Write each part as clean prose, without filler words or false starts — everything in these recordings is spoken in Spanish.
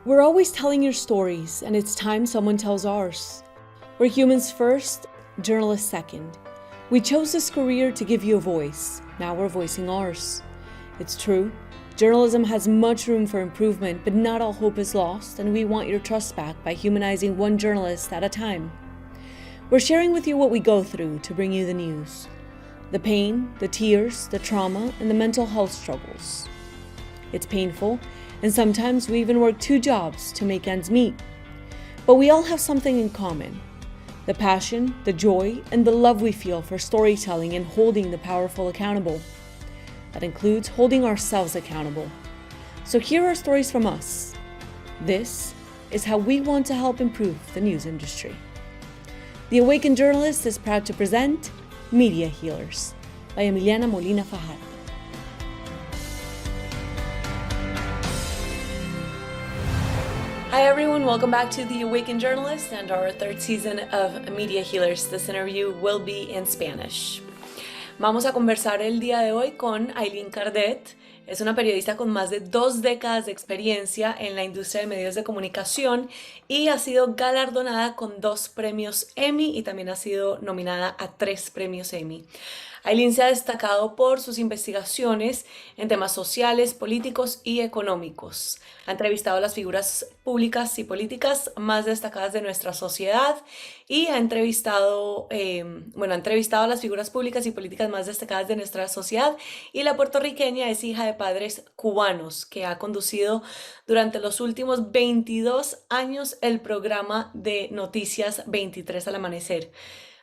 We're always telling your stories, and it's time someone tells ours. We're humans first, journalists second. We chose this career to give you a voice. Now we're voicing ours. It's true, journalism has much room for improvement, but not all hope is lost, and we want your trust back by humanizing one journalist at a time. We're sharing with you what we go through to bring you the news. The pain, the tears, the trauma, and the mental health struggles. It's painful, and sometimes we even work 2 jobs to make ends meet. But we all have something in common: the passion, the joy, and the love we feel for storytelling and holding the powerful accountable. That includes holding ourselves accountable. So here are stories from us. This is how we want to help improve the news industry. The Awakened Journalist is proud to present Media Healers by Emiliana Molina Fajardo. Hi everyone, welcome back to The Awakened Journalist and our 3rd season of Media Healers. This interview will be in Spanish. Vamos a conversar el día de hoy con Aileen Cardet. Es una periodista con más de 2 décadas de experiencia en la industria de medios de comunicación y ha sido galardonada con 2 premios Emmy y también ha sido nominada a 3 premios Emmy. Aileen se ha destacado por sus investigaciones en temas sociales, políticos y económicos. Ha entrevistado a las figuras públicas y políticas más destacadas de nuestra sociedad y ha entrevistado a las figuras públicas y políticas más destacadas de nuestra sociedad, y la puertorriqueña es hija de padres cubanos que ha conducido durante los últimos 22 años el programa de noticias 23 al amanecer.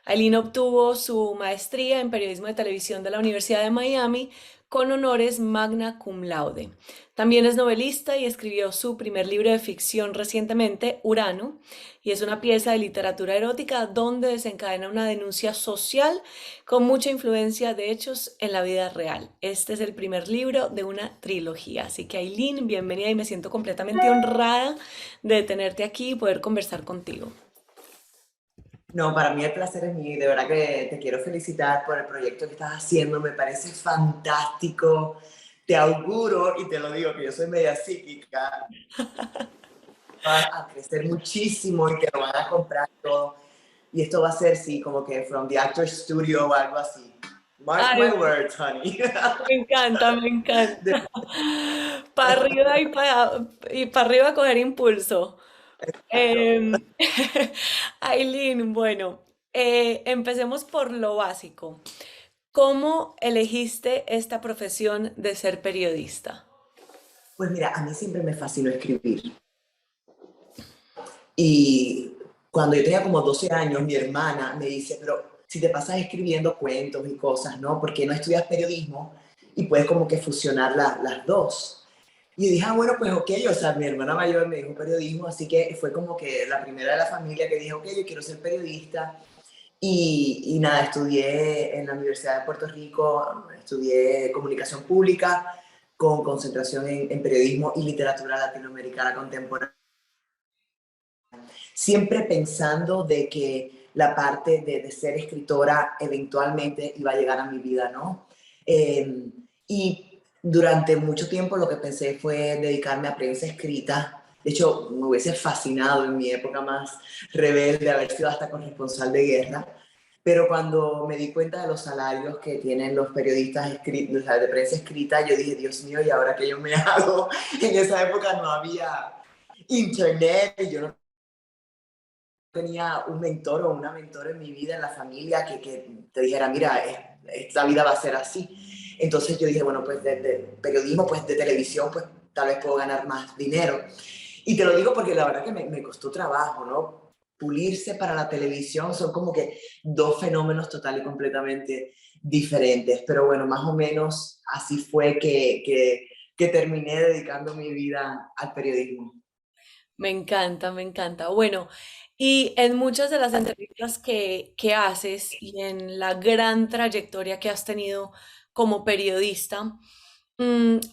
Aileen obtuvo su maestría en periodismo de televisión de la Universidad de Miami con honores magna cum laude. También es novelista y escribió su primer libro de ficción recientemente, Urano, y es una pieza de literatura erótica donde desencadena una denuncia social con mucha influencia de hechos en la vida real. Este es el primer libro de una trilogía. Así que Aileen, bienvenida, y me siento completamente honrada de tenerte aquí y poder conversar contigo. No, para mí el placer es mío y de verdad que te quiero felicitar por el proyecto que estás haciendo, me parece fantástico. Te auguro, y te lo digo, que yo soy media psíquica, vas a crecer muchísimo y que lo van a comprar todo. Y esto va a ser, sí, como que from the actor studio o algo así. Mark my words, honey. Me encanta, me encanta. Para arriba y para arriba coger impulso. Aileen, bueno, empecemos por lo básico. ¿Cómo elegiste esta profesión de ser periodista? Pues mira, a mí siempre me fascinó escribir. Y cuando yo tenía como 12 años, mi hermana me dice, pero si te pasas escribiendo cuentos y cosas, ¿no? ¿Por qué no estudias periodismo y puedes como que fusionar las dos? Y yo dije, bueno, pues ok, o sea, mi hermana mayor me dijo periodismo, así que fue como que la primera de la familia que dije, ok, yo quiero ser periodista. Y nada, estudié en la Universidad de Puerto Rico, estudié comunicación pública con concentración en periodismo y literatura latinoamericana contemporánea, siempre pensando de que la parte de ser escritora eventualmente iba a llegar a mi vida, ¿no? Y durante mucho tiempo lo que pensé fue dedicarme a prensa escrita. De hecho, me hubiese fascinado en mi época más rebelde haber sido hasta corresponsal de guerra. Pero cuando me di cuenta de los salarios que tienen los periodistas de prensa escrita, yo dije, Dios mío, ¿y ahora qué yo me hago? En esa época no había internet y yo no tenía un mentor o una mentora en mi vida, en la familia, que te dijera, mira, esta vida va a ser así. Entonces yo dije, bueno, pues de periodismo, pues de televisión, pues tal vez puedo ganar más dinero. Y te lo digo porque la verdad que me costó trabajo, ¿no? Pulirse para la televisión son como que 2 fenómenos total y completamente diferentes. Pero bueno, más o menos así fue que terminé dedicando mi vida al periodismo. Me encanta, me encanta. Bueno, y en muchas de las entrevistas que haces y en la gran trayectoria que has tenido como periodista,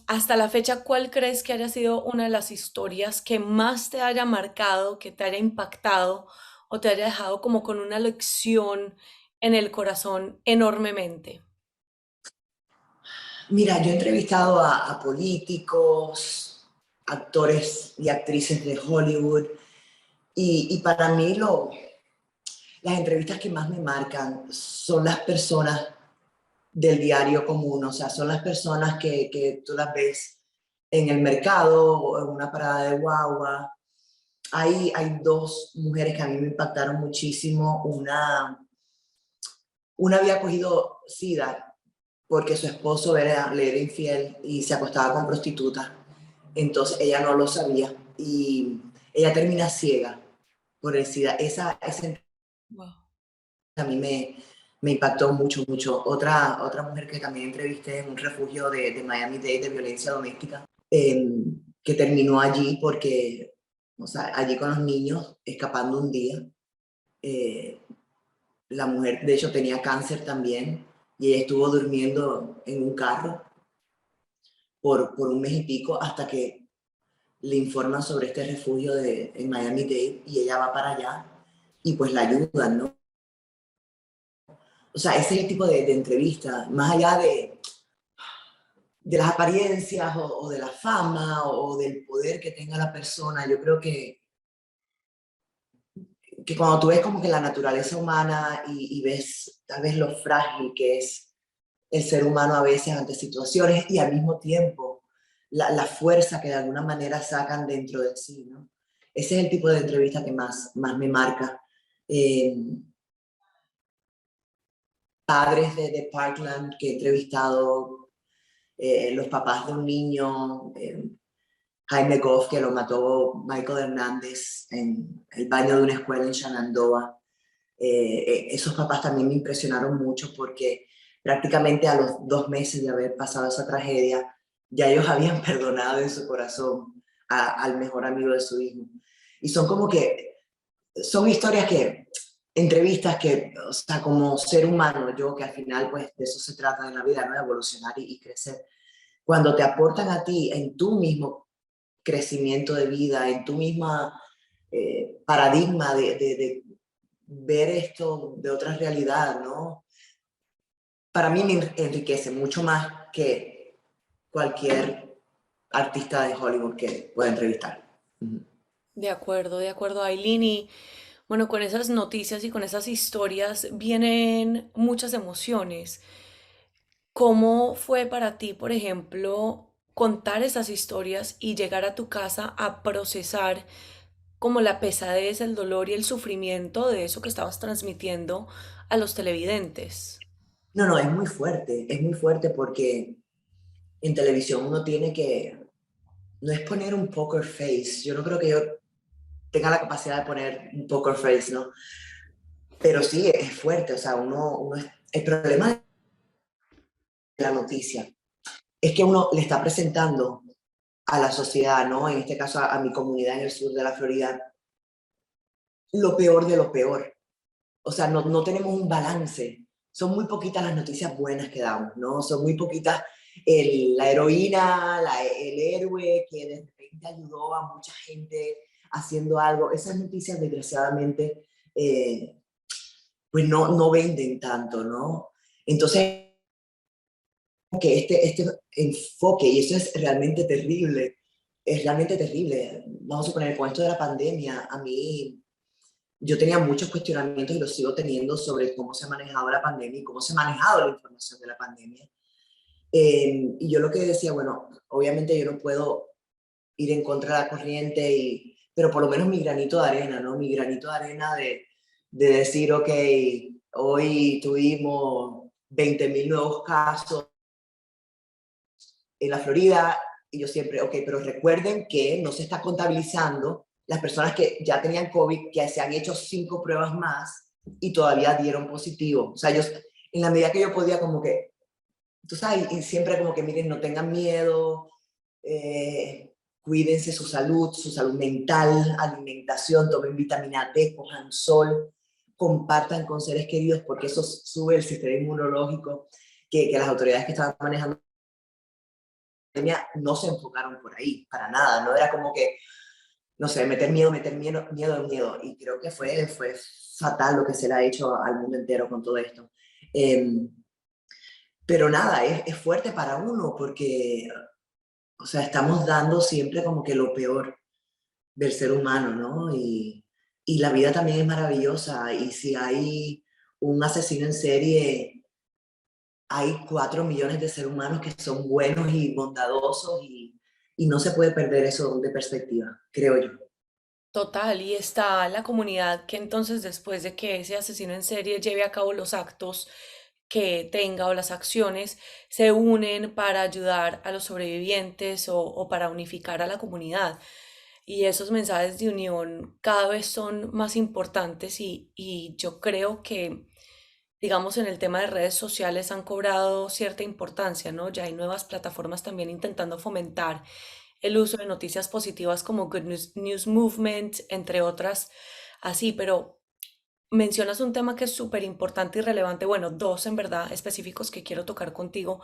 hasta la fecha, ¿cuál crees que haya sido una de las historias que más te haya marcado, que te haya impactado o te haya dejado como con una lección en el corazón enormemente? Mira, yo he entrevistado a políticos, actores y actrices de Hollywood. Y para mí las entrevistas que más me marcan son las personas del diario común, o sea, son las personas que tú las ves en el mercado o en una parada de guagua. Hay dos mujeres que a mí me impactaron muchísimo. Una había cogido SIDA porque su esposo le era infiel y se acostaba con prostitutas. Entonces ella no lo sabía y ella termina ciega por el SIDA. Esa Wow. a mí me impactó mucho, mucho. Otra mujer que también entrevisté en un refugio de Miami-Dade de violencia doméstica, que terminó allí porque, o sea, allí con los niños, escapando un día. Eh, la mujer, de hecho, tenía cáncer también y ella estuvo durmiendo en un carro por un mes y pico hasta que le informan sobre este refugio en Miami-Dade y ella va para allá y pues la ayudan, ¿no? O sea, ese es el tipo de entrevista, más allá de las apariencias o de la fama o del poder que tenga la persona. Yo creo que cuando tú ves como que la naturaleza humana y ves tal vez lo frágil que es el ser humano a veces ante situaciones y al mismo tiempo la fuerza que de alguna manera sacan dentro de sí, ¿no? Ese es el tipo de entrevista que más me marca. Eh, Padres de Parkland que he entrevistado, los papás de un niño, Jaime Goff, que lo mató Michael Hernández en el baño de una escuela en Shenandoah. Esos papás también me impresionaron mucho porque prácticamente a los 2 meses de haber pasado esa tragedia, ya ellos habían perdonado en su corazón al mejor amigo de su hijo. Y son como que, son historias que, entrevistas que, o sea, como ser humano, yo que al final pues de eso se trata en la vida, ¿no? De evolucionar y crecer. Cuando te aportan a ti en tu mismo crecimiento de vida, en tu misma paradigma de ver esto de otra realidad, ¿no? Para mí me enriquece mucho más que cualquier artista de Hollywood que pueda entrevistar. Ujú. De acuerdo, Aileen. Y bueno, con esas noticias y con esas historias vienen muchas emociones. ¿Cómo fue para ti, por ejemplo, contar esas historias y llegar a tu casa a procesar como la pesadez, el dolor y el sufrimiento de eso que estabas transmitiendo a los televidentes? No, no, es muy fuerte porque en televisión uno tiene que, no es poner un poker face, yo no creo que yo tenga la capacidad de poner un poker face, ¿no? Pero sí, es fuerte, o sea, el problema de la noticia es que uno le está presentando a la sociedad, ¿no? En este caso a mi comunidad en el sur de la Florida, lo peor de lo peor. O sea, no tenemos un balance. Son muy poquitas las noticias buenas que damos, ¿no? Son muy poquitas la heroína, el héroe que de repente ayudó a mucha gente haciendo algo. Esas noticias, desgraciadamente, pues no venden tanto, ¿no? Entonces, que este enfoque, y eso es realmente terrible. Vamos a suponer, con esto de la pandemia, a mí yo tenía muchos cuestionamientos y los sigo teniendo sobre cómo se ha manejado la pandemia y cómo se ha manejado la información de la pandemia. Y yo lo que decía, bueno, obviamente yo no puedo ir en contra de la corriente, pero por lo menos mi granito de arena, ¿no? Mi granito de arena de decir, ok, hoy tuvimos 20.000 nuevos casos en la Florida, y yo siempre, ok, pero recuerden que no se está contabilizando las personas que ya tenían COVID, que se han hecho 5 pruebas más y todavía dieron positivo. O sea, yo, en la medida que yo podía, como que, tú sabes, y siempre como que, miren, no tengan miedo, cuídense su salud mental, alimentación, tomen vitamina D, cojan sol, compartan con seres queridos, porque eso sube el sistema inmunológico, que las autoridades que estaban manejando pandemia no se enfocaron por ahí, para nada, no era como que, no sé, meter miedo, miedo, miedo, y creo que fue fatal lo que se le ha hecho al mundo entero con todo esto. Eh, pero nada, es fuerte para uno porque o sea, estamos dando siempre como que lo peor del ser humano, ¿no? Y la vida también es maravillosa. Y si hay un asesino en serie, hay 4 millones de seres humanos que son buenos y bondadosos y no se puede perder eso de perspectiva, creo yo. Total, y está la comunidad que entonces después de que ese asesino en serie lleve a cabo los actos que tenga o las acciones, se unen para ayudar a los sobrevivientes o para unificar a la comunidad. Y esos mensajes de unión cada vez son más importantes y yo creo que, digamos, en el tema de redes sociales han cobrado cierta importancia, ¿no? Ya hay nuevas plataformas también intentando fomentar el uso de noticias positivas como Good News Movement, entre otras, así, pero mencionas un tema que es súper importante y relevante, bueno, dos en verdad específicos que quiero tocar contigo.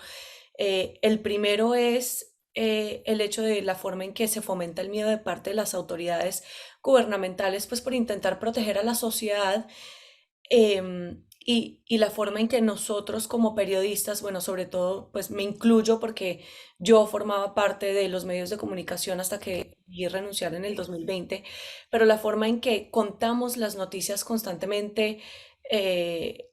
El primero es el hecho de la forma en que se fomenta el miedo de parte de las autoridades gubernamentales, pues por intentar proteger a la sociedad y la forma en que nosotros como periodistas, bueno, sobre todo, pues me incluyo porque yo formaba parte de los medios de comunicación hasta que y renunciar en el 2020, pero la forma en que contamos las noticias constantemente eh,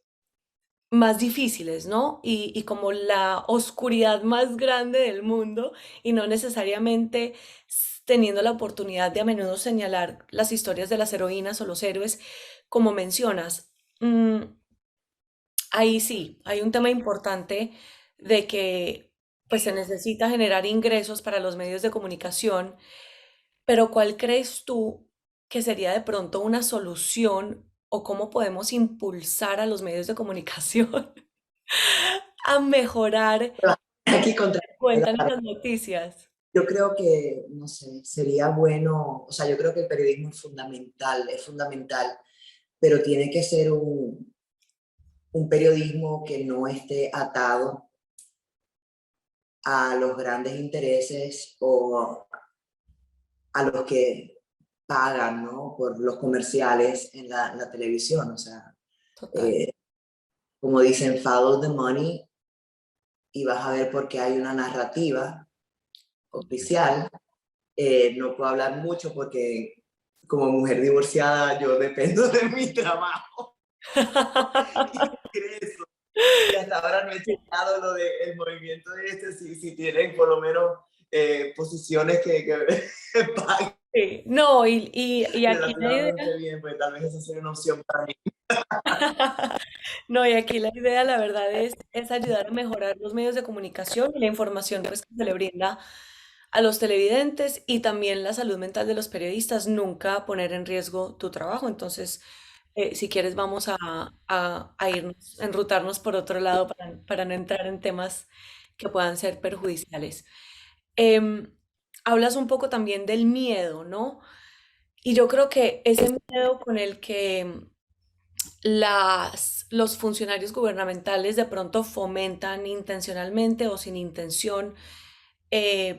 más difíciles, ¿no? Y como la oscuridad más grande del mundo y no necesariamente teniendo la oportunidad de a menudo señalar las historias de las heroínas o los héroes, como mencionas. Mm, Ahí sí, hay un tema importante de que pues se necesita generar ingresos para los medios de comunicación, pero ¿cuál crees tú que sería de pronto una solución o cómo podemos impulsar a los medios de comunicación a mejorar Aquí cómo contra. cuentan las noticias? Yo creo que, no sé, sería bueno, o sea, yo creo que el periodismo es fundamental, pero tiene que ser un periodismo que no esté atado a los grandes intereses o a los que pagan, ¿no? Por los comerciales en la televisión. O sea, Total. eh, como dicen, follow the money y vas a ver por qué hay una narrativa oficial. No puedo hablar mucho porque como mujer divorciada yo dependo de mi trabajo y ingreso. Y hasta ahora no he checado lo del movimiento este, si tienen por lo menos posiciones que paguen Sí, no, y aquí la relativamente idea, bien, pues tal vez esa sería una opción para mí. no, y aquí la idea, la verdad, es ayudar a mejorar los medios de comunicación y la información pues, que se le brinda a los televidentes y también la salud mental de los periodistas, nunca poner en riesgo tu trabajo. Entonces, si quieres, vamos a irnos, enrutarnos por otro lado para no entrar en temas que puedan ser perjudiciales. Em, Hablas un poco también del miedo, ¿no? Y yo creo que ese miedo con el que los funcionarios gubernamentales de pronto fomentan intencionalmente o sin intención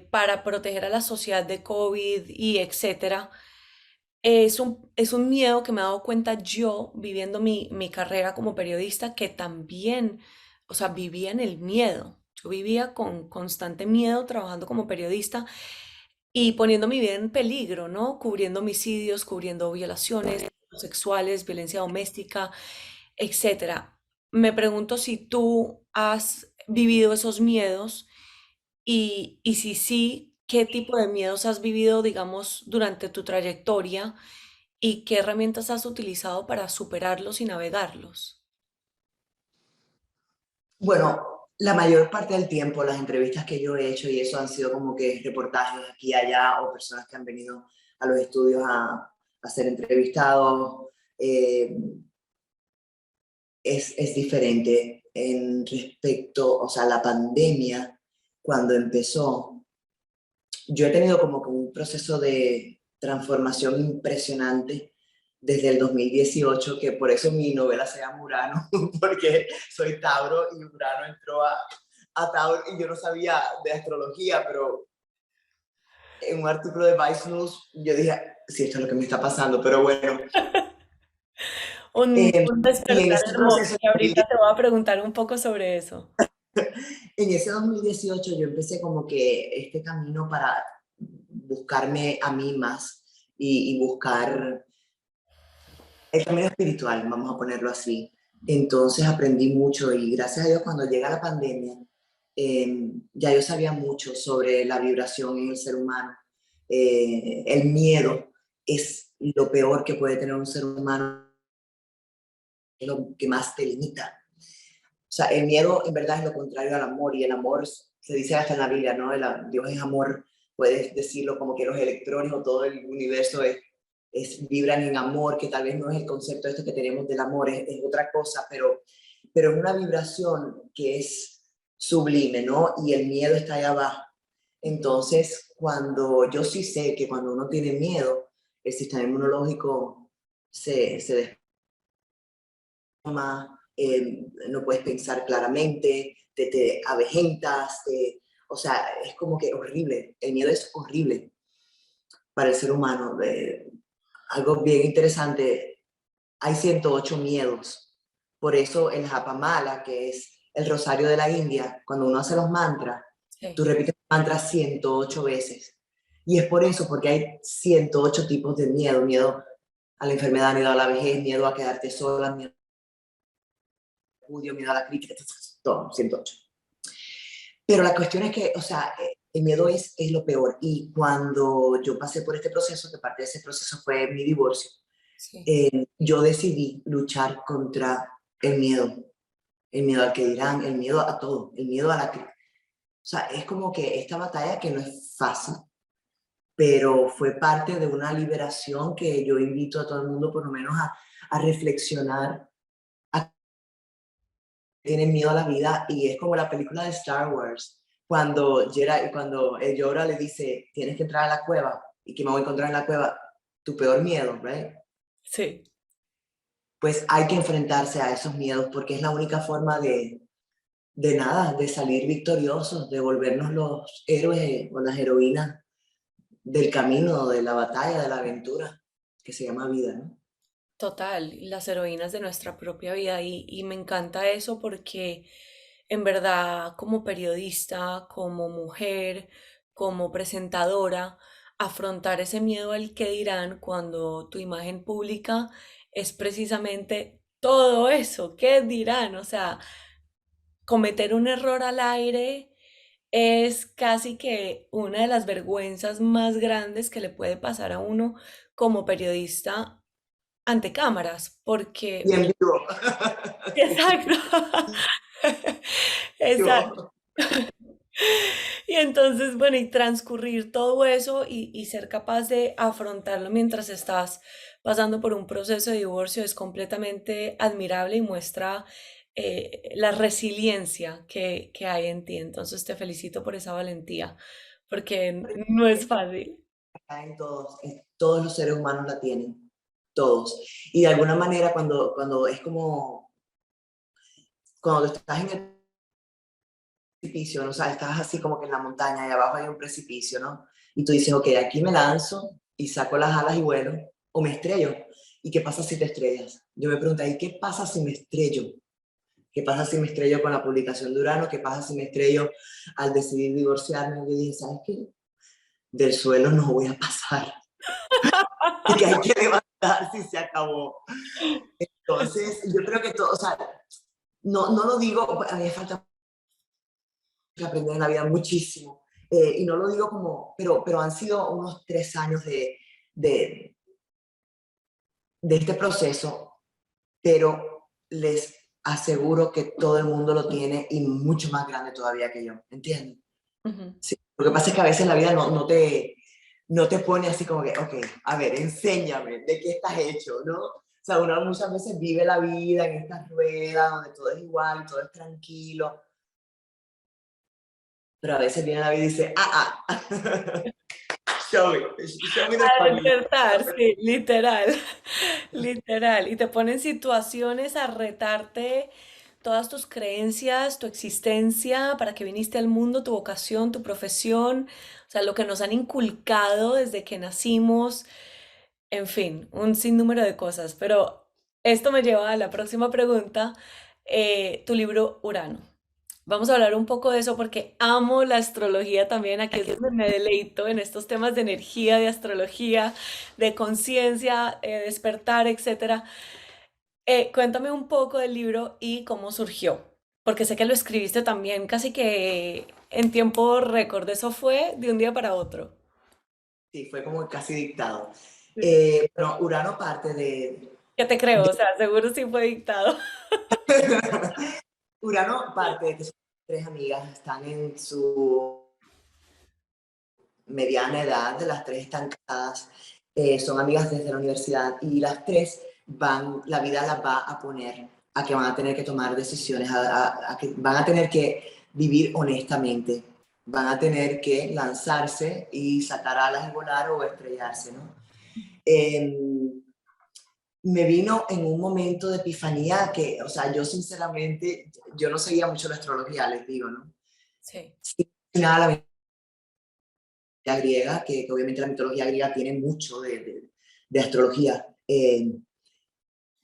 para proteger a la sociedad de COVID y etcétera, es un miedo que me he dado cuenta yo viviendo mi carrera como periodista que también, o sea, vivía en el miedo. Yo vivía con constante miedo trabajando como periodista y poniendo mi vida en peligro, ¿no? Cubriendo homicidios, cubriendo violaciones sexuales, violencia doméstica, etcétera. Me pregunto si tú has vivido esos miedos y si sí, qué tipo de miedos has vivido, digamos, durante tu trayectoria y qué herramientas has utilizado para superarlos y navegarlos. Bueno, la mayor parte del tiempo las entrevistas que yo he hecho y eso han sido como que reportajes aquí y allá o personas que han venido a los estudios a ser entrevistados. eh, es diferente en respecto, o sea, la pandemia, cuando empezó, yo he tenido como que un proceso de transformación impresionante desde el 2018, que por eso mi novela se llama Urano, porque soy Tauro y Urano entró a Tauro y yo no sabía de astrología, pero en un artículo de Vice News yo dije, sí, esto es lo que me está pasando, pero bueno. Un Y en despertar ese hermoso, proceso que ahorita te voy a preguntar un poco sobre eso. En ese 2018 yo empecé como que este camino para buscarme a mí más y buscar el camino espiritual, vamos a ponerlo así. Entonces aprendí mucho y gracias a Dios cuando llega la pandemia, ya yo sabía mucho sobre la vibración en el ser humano. El miedo es lo peor que puede tener un ser humano, es lo que más te limita. O sea, el miedo en verdad es lo contrario al amor y el amor se dice hasta en la Biblia, ¿no? Dios es amor, puedes decirlo como que los electrones o todo el universo vibran en amor, que tal vez no es el concepto este que tenemos del amor, es otra cosa, pero es una vibración que es sublime, ¿no? Y el miedo está allá abajo. Entonces, cuando yo sí sé que cuando uno tiene miedo, el sistema inmunológico se no puedes pensar claramente, te avejentas, o sea, es como que horrible. El miedo es horrible para el ser humano. Algo bien interesante, hay 108 miedos. Por eso el Japamala, que es el rosario de la India, cuando uno hace los mantras, tú Sí, repites el mantra 108 veces. Y es por eso, porque hay 108 tipos de miedo. Miedo a la enfermedad, miedo a la vejez, miedo a quedarte sola, miedo miedo a la crítica, todo, 108. Pero la cuestión es que, o sea, el miedo es lo peor. Y cuando yo pasé por este proceso, que parte de ese proceso fue mi divorcio, sí. yo decidí luchar contra el miedo al que dirán, el miedo a todo, el miedo a la crítica. O sea, es como que esta batalla que no es fácil, pero fue parte de una liberación que yo invito a todo el mundo por lo menos a reflexionar, a tienen miedo a la vida y es como la película de Star Wars, cuando el Yoda le dice, tienes que entrar a la cueva y que me voy a encontrar en la cueva, tu peor miedo, ¿right? Sí. Pues hay que enfrentarse a esos miedos porque es la única forma de nada, de salir victoriosos, de volvernos los héroes o las heroínas del camino, de la batalla, de la aventura, que se llama vida, ¿no? Total, las heroínas de nuestra propia vida y me encanta eso porque en verdad como periodista, como mujer, como presentadora, afrontar ese miedo al que dirán cuando tu imagen pública es precisamente todo eso, ¿qué dirán? O sea, cometer un error al aire es casi que una de las vergüenzas más grandes que le puede pasar a uno como periodista ante cámaras, porque, Bien vivo. exacto, exacto. Vivo. Y entonces, bueno, y transcurrir todo eso y ser capaz de afrontarlo mientras estás pasando por un proceso de divorcio es completamente admirable y muestra la resiliencia que hay en ti. Entonces te felicito por esa valentía, porque no es fácil. Todos los seres humanos la tienen, todos. Y de alguna manera cuando es como, cuando tú estás en el precipicio, ¿no? O sea, estás así como que en la montaña y abajo hay un precipicio, ¿no? Y tú dices, ok, aquí me lanzo y saco las alas y vuelo, o me estrello. ¿Y qué pasa si te estrellas? Yo me pregunto, ¿y qué pasa si me estrello? ¿Qué pasa si me estrello con la publicación de Urano? ¿Qué pasa si me estrello al decidir divorciarme? Yo dije, ¿sabes qué? Del suelo no voy a pasar. Y que hay que levantarse y se acabó. Entonces, yo creo que todo, o sea, no lo digo, a mí me falta que aprender en la vida muchísimo. Y no lo digo como, pero han sido unos 3 años de, de este proceso, pero les aseguro que todo el mundo lo tiene y mucho más grande todavía que yo, ¿entiendes? Ujú. Sí. Lo que pasa es que a veces la vida no te pone así como que, ok, a ver, enséñame de qué estás hecho, ¿no? O sea, uno muchas veces vive la vida en estas ruedas donde todo es igual, todo es tranquilo, pero a veces viene la vida y dice, show me the A money. despertar, sí, literal, literal. Y te pone en situaciones a retarte todas tus creencias, tu existencia, para que viniste al mundo, tu vocación, tu profesión, o sea, lo que nos han inculcado desde que nacimos, en fin, un sinnúmero de cosas. Pero esto me lleva a la próxima pregunta, tu libro Urano. Vamos a hablar un poco de eso porque amo la astrología también. Aquí es donde me deleito en estos temas de energía, de astrología, de conciencia, despertar, etcétera. Cuéntame un poco del libro y cómo surgió, porque sé que lo escribiste también casi que en tiempo récord. Eso fue de un día para otro. Sí, fue como casi dictado. Sí. Pero Urano parte de, Ya te creo, o sea, seguro sí fue dictado. Urano parte de que son tres amigas, están en su mediana edad, las tres están casadas, son amigas desde la universidad y las tres la vida las va a poner a que van a tener que tomar decisiones, a que van a tener que vivir honestamente, van a tener que lanzarse y sacar alas y volar o estrellarse, ¿no? Eh, Me vino en un momento de epifanía que, o sea, yo sinceramente, yo no seguía mucho la astrología, les digo, ¿no? Sí. Sí, nada, la mitología griega, que obviamente la mitología griega tiene mucho de astrología.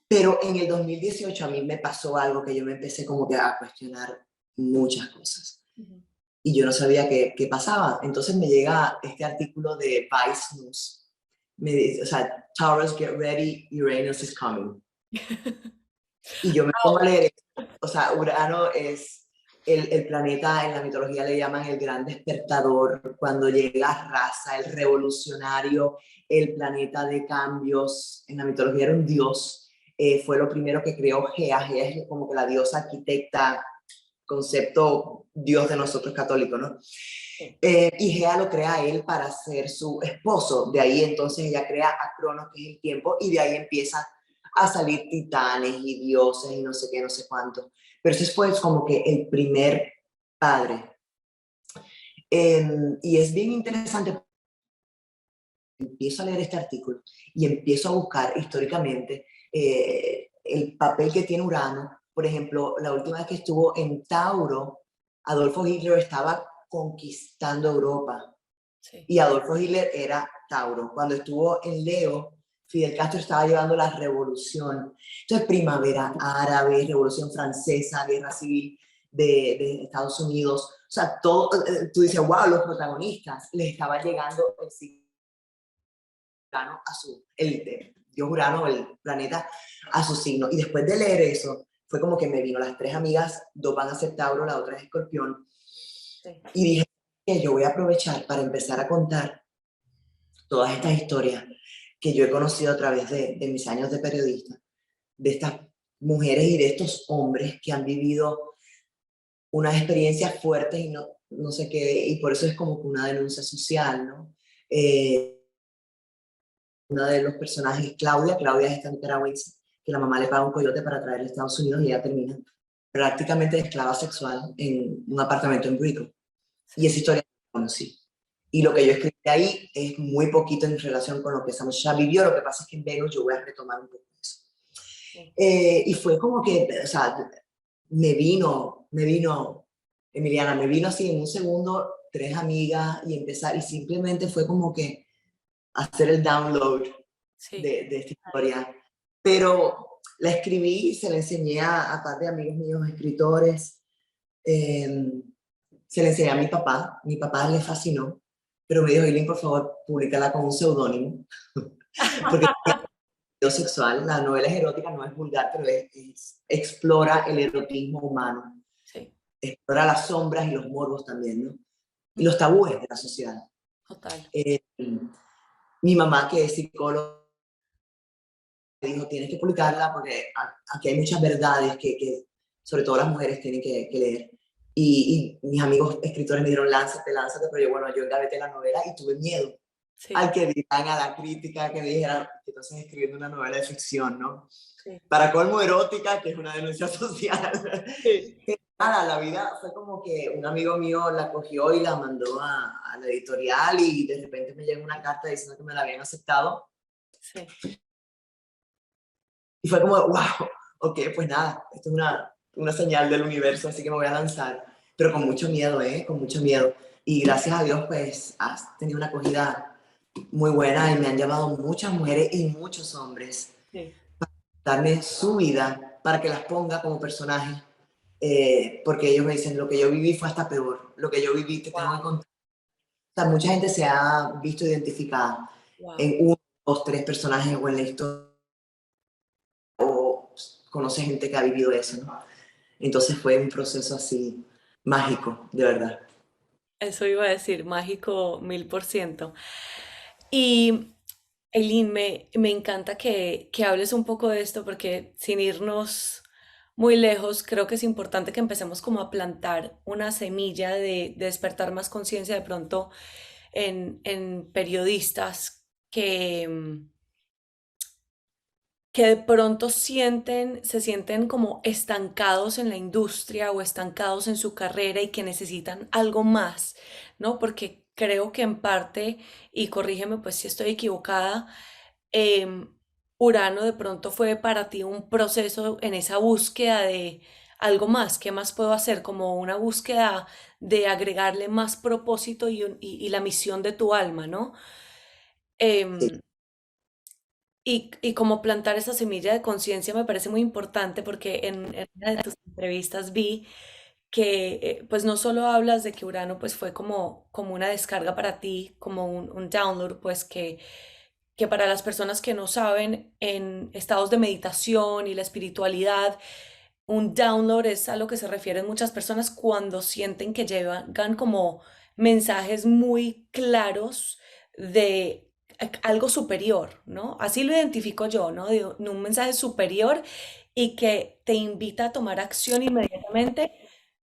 Pero en el 2018 a mí me pasó algo que yo me empecé como que a cuestionar muchas cosas. Ujú. Y yo no sabía qué pasaba. Entonces me llega este artículo de Vice News. Me dice, o sea, Taurus, get ready, Uranus is coming. Y yo me pongo a Au. leer, o sea, Urano es el planeta, en la mitología le llaman el gran despertador, cuando llega raza, el revolucionario, el planeta de cambios, en la mitología era un dios, fue lo primero que creó Gea, Gea es como que la diosa arquitecta, concepto dios de nosotros católicos, ¿no? Sí. Y Gea lo crea él para ser su esposo. De ahí entonces ella crea a Cronos, que es el tiempo, y de ahí empieza a salir titanes y dioses y no sé qué, no sé cuánto. Pero ese fue como que el primer padre. Y es bien interesante, empiezo a leer este artículo y empiezo a buscar históricamente el papel que tiene Urano. Por ejemplo, la última vez que estuvo en Tauro, Adolfo Hitler estaba conquistando Europa. Sí. Y Adolfo Hitler era Tauro. Cuando estuvo en Leo, Fidel Castro estaba llevando la revolución. Entonces, primavera árabe, revolución francesa, guerra civil de Estados Unidos. O sea, todo, tú dices, wow, los protagonistas les estaba llegando el signo a su, el dios Urano, el planeta, a su signo. Y después de leer eso, fue como que me vino las tres amigas, dos van a ser Tauro, la otra es Escorpión, Sí. y dije que yo voy a aprovechar para empezar a contar todas estas historias que yo he conocido a través de mis años de periodista, de estas mujeres y de estos hombres que han vivido unas experiencias fuertes y no sé qué, y por eso es como que una denuncia social, ¿no? Una de los personajes, Claudia es esta nicaragüense, que la mamá le paga un coyote para traerle a Estados Unidos y ella termina prácticamente de esclava sexual en un apartamento en Brickell. Y esa Sí. historia la conocí. Y lo Wow. que yo escribí ahí es muy poquito en relación con lo que esa muchacha vivió. Lo que pasa es que en Venus yo voy a retomar un poco eso. Sí. Y fue como que, o sea, me vino, Emiliana, me vino así en un segundo, tres amigas y empezar, y simplemente fue como que hacer el download Sí. de esta historia. Pero la escribí, se la enseñé a par de amigos míos, escritores, eh, se la enseñé a mi papá le fascinó, pero me dijo, Eileen, por favor, públicala con un seudónimo, porque es sexual, la novela es erótica, no es vulgar, pero explora el erotismo humano, Sí. explora las sombras y los morbos también, ¿no? Y Mm. los tabúes de la sociedad. Total. Eh, Mi mamá, que es psicóloga, dijo, tienes que publicarla porque aquí hay muchas verdades que sobre todo las mujeres tienen que leer. Y mis amigos escritores me dijeron, lánzate, lánzate, pero yo, bueno, yo engaveté la novela y tuve miedo al Sí. que dirán, a la crítica, que me dijeran que entonces escribiendo una novela de ficción, ¿no? Sí. Para colmo erótica, que es una denuncia social. Sí. Nada, la vida fue como que un amigo mío la cogió y la mandó a la editorial y de repente me llegó una carta diciendo que me la habían aceptado. Sí. Y fue como, wow, ok, pues nada, esto es una señal del universo, así que me voy a lanzar. Pero con mucho miedo, ¿eh? Con mucho miedo. Y gracias a Dios, pues, has tenido una acogida muy buena y me han llamado muchas mujeres y muchos hombres Sí. a darme su vida para que las ponga como personaje porque ellos me dicen, lo que yo viví fue hasta peor, lo que yo viví te tengo que Wow, contar. O sea, mucha gente se ha visto identificada wow. en uno, dos, tres personajes o en la historia, o conoce gente que ha vivido eso, ¿no? Entonces fue un proceso así mágico, de verdad. Eso iba a decir, mágico 1000%. Y Eileen, me encanta que hables un poco de esto porque sin irnos muy lejos, creo que es importante que empecemos como a plantar una semilla de despertar más conciencia de pronto en periodistas que de pronto se sienten como estancados en la industria o estancados en su carrera y que necesitan algo más, ¿no? Porque creo que en parte, y corrígeme pues si estoy equivocada, em, Urano de pronto fue para ti un proceso en esa búsqueda de algo más, ¿qué más puedo hacer? Como una búsqueda de agregarle más propósito y la misión de tu alma, ¿no? Sí, Em, y como plantar esa semilla de conciencia me parece muy importante porque en una de tus entrevistas vi que pues no solo hablas de que Urano pues fue como una descarga para ti, como un download, pues que para las personas que no saben, en estados de meditación y la espiritualidad, un download es a lo que se refieren muchas personas cuando sienten que llegan como mensajes muy claros de algo superior, ¿no? Así lo identifico yo, ¿no? De un mensaje superior y que te invita a tomar acción inmediatamente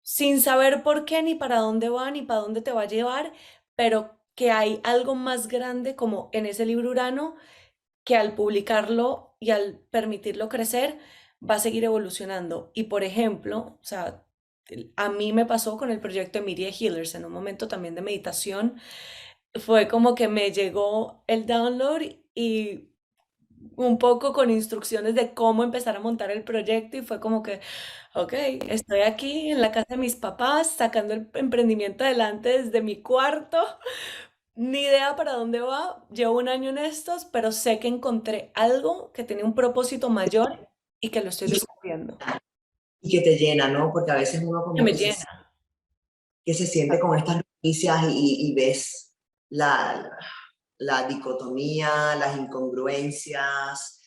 sin saber por qué, ni para dónde va, ni para dónde te va a llevar, pero que hay algo más grande como en ese libro Urano que al publicarlo y al permitirlo crecer va a seguir evolucionando. Y por ejemplo, o sea, a mí me pasó con el proyecto de Media Healers en un momento también de meditación. Fue como que me llegó el download y un poco con instrucciones de cómo empezar a montar el proyecto y fue como que, ok, estoy aquí en la casa de mis papás sacando el emprendimiento adelante desde mi cuarto, ni idea para dónde va, llevo un año en estos, pero sé que encontré algo que tenía un propósito mayor y que lo estoy y, descubriendo. y que te llena, ¿no? Porque a veces uno Que como me llena. que se siente con estas noticias y ves la, la dicotomía, las incongruencias,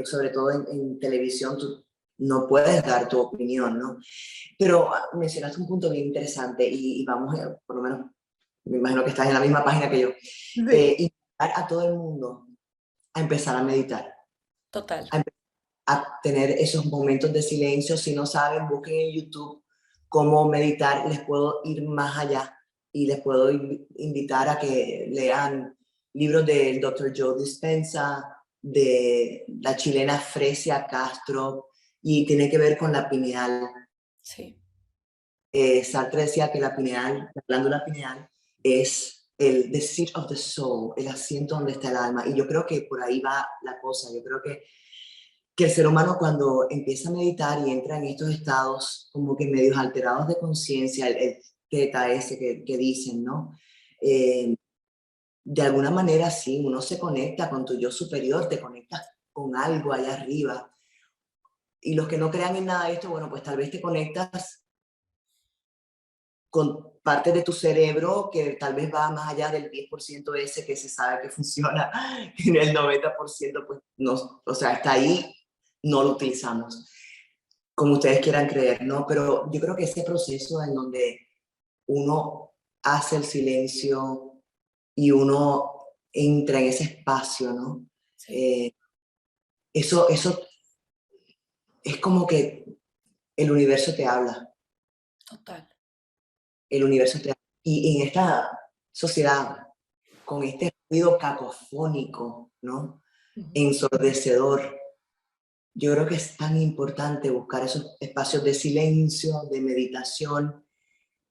sobre todo en televisión, tú no puedes dar tu opinión, ¿no? Pero mencionaste un punto bien interesante y vamos, por lo menos, me imagino que estás en la misma página que yo, Sí, invitar a todo el mundo a empezar a meditar, total. a, a tener esos momentos de silencio. Si no saben, busquen en YouTube cómo meditar, les puedo ir más allá y les puedo invitar a que lean libros del Dr. Joe Dispenza, de la chilena Fresia Castro, y tiene que ver con la pineal. Sí, Sartre decía que la pineal, la glándula pineal, es the seat of the soul, el asiento donde está el alma. Y yo creo que por ahí va la cosa. Yo creo que el ser humano cuando empieza a meditar y entra en estos estados como que medios alterados de conciencia, el teta ese que dicen, ¿no? Eh, de alguna manera sí, uno se conecta con tu yo superior, te conectas con algo allá arriba. Y los que no crean en nada de esto, bueno, pues tal vez te conectas con parte de tu cerebro que tal vez va más allá del 10% ese que se sabe que funciona, en el 90% pues no, o sea, está ahí, no lo utilizamos, como ustedes quieran creer, ¿no? Pero yo creo que ese proceso en donde uno hace el silencio y uno entra en ese espacio, ¿no? sí, Eh, eso es como que el universo te habla, total. el universo te habla. Y en esta sociedad con este ruido cacofónico, ¿no? Ujú. Ensordecedor. Yo creo que es tan importante buscar esos espacios de silencio, de meditación